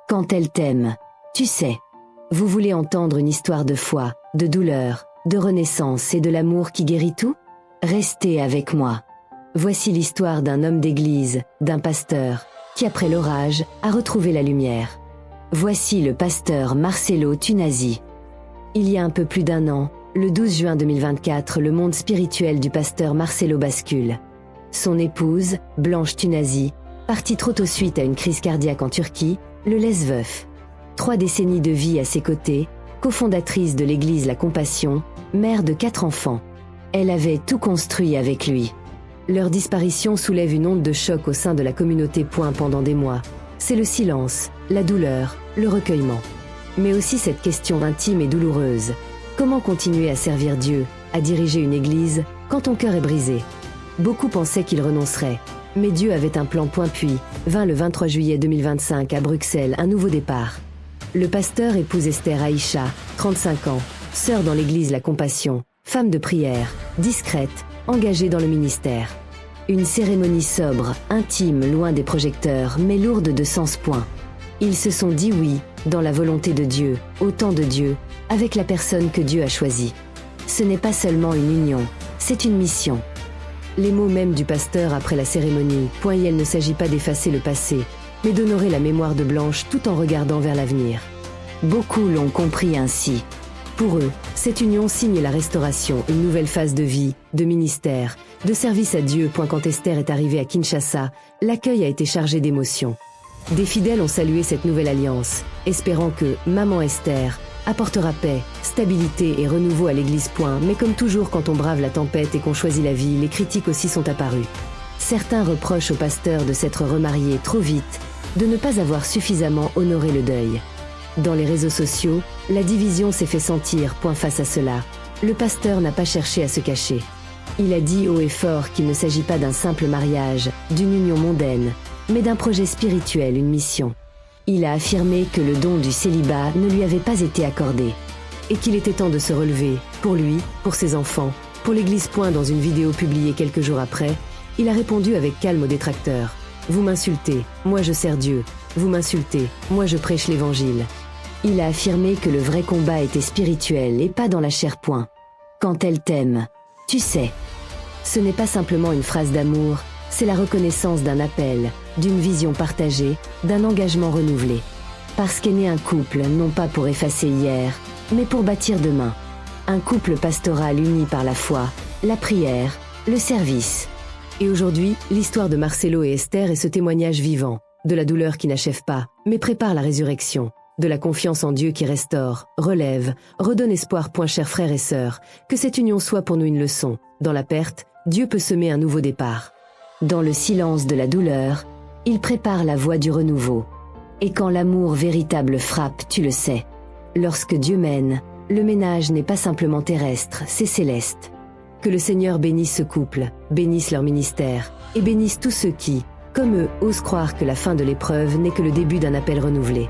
Quand elle t'aime, tu sais. Vous voulez entendre une histoire de foi, de douleur, de renaissance et de l'amour qui guérit tout? Restez avec moi. Voici l'histoire d'un homme d'église, d'un pasteur, qui après l'orage, a retrouvé la lumière. Voici le pasteur Marcelo Tunasi. Il y a un peu plus d'un an, le 12 juin 2024, le monde spirituel du pasteur Marcelo bascule. Son épouse, Blanche Tunasi, partie trop tôt suite à une crise cardiaque en Turquie, le laisse veuf. 3 décennies de vie à ses côtés, cofondatrice de l'église La Compassion, mère de 4 enfants. Elle avait tout construit avec lui. Leur disparition soulève une onde de choc au sein de la communauté. Pendant des mois, c'est le silence, la douleur, le recueillement. Mais aussi cette question intime et douloureuse. Comment continuer à servir Dieu, à diriger une église, quand ton cœur est brisé? Beaucoup pensaient qu'il renoncerait. Mais Dieu avait un plan. Puis, vint le 23 juillet 2025 à Bruxelles un nouveau départ. Le pasteur épouse Esther Aïcha, 35 ans, sœur dans l'église La Compassion, femme de prière, discrète, engagée dans le ministère. Une cérémonie sobre, intime, loin des projecteurs, mais lourde de sens. Ils se sont dit oui, dans la volonté de Dieu, au temps de Dieu, avec la personne que Dieu a choisie. Ce n'est pas seulement une union, c'est une mission. Les mots mêmes du pasteur après la cérémonie, il ne s'agit pas d'effacer le passé, mais d'honorer la mémoire de Blanche tout en regardant vers l'avenir. Beaucoup l'ont compris ainsi. Pour eux, cette union signe la restauration, une nouvelle phase de vie, de ministère, de service à Dieu. Quand Esther est arrivée à Kinshasa, l'accueil a été chargé d'émotions. Des fidèles ont salué cette nouvelle alliance, espérant que Maman Esther apportera paix, stabilité et renouveau à l'église. Mais comme toujours quand on brave la tempête et qu'on choisit la vie, les critiques aussi sont apparues. Certains reprochent au pasteur de s'être remarié trop vite, de ne pas avoir suffisamment honoré le deuil. Dans les réseaux sociaux, la division s'est fait sentir. Face à cela, le pasteur n'a pas cherché à se cacher. Il a dit haut et fort qu'il ne s'agit pas d'un simple mariage, d'une union mondaine, mais d'un projet spirituel, une mission. Il a affirmé que le don du célibat ne lui avait pas été accordé, et qu'il était temps de se relever, pour lui, pour ses enfants, pour l'église. Dans une vidéo publiée quelques jours après, il a répondu avec calme aux détracteurs. Vous m'insultez, moi je sers Dieu. Vous m'insultez, moi je prêche l'évangile. Il a affirmé que le vrai combat était spirituel et pas dans la chair. Quand elle t'aime, tu sais. Ce n'est pas simplement une phrase d'amour, c'est la reconnaissance d'un appel, d'une vision partagée, d'un engagement renouvelé. Parce qu'est né un couple, non pas pour effacer hier, mais pour bâtir demain. Un couple pastoral uni par la foi, la prière, le service. Et aujourd'hui, l'histoire de Marcelo et Esther est ce témoignage vivant, de la douleur qui n'achève pas, mais prépare la résurrection, de la confiance en Dieu qui restaure, relève, redonne espoir. Chers frères et sœurs, que cette union soit pour nous une leçon. Dans la perte, Dieu peut semer un nouveau départ. Dans le silence de la douleur, il prépare la voie du renouveau. Et quand l'amour véritable frappe, tu le sais. Lorsque Dieu mène, le ménage n'est pas simplement terrestre, c'est céleste. Que le Seigneur bénisse ce couple, bénisse leur ministère, et bénisse tous ceux qui, comme eux, osent croire que la fin de l'épreuve n'est que le début d'un appel renouvelé.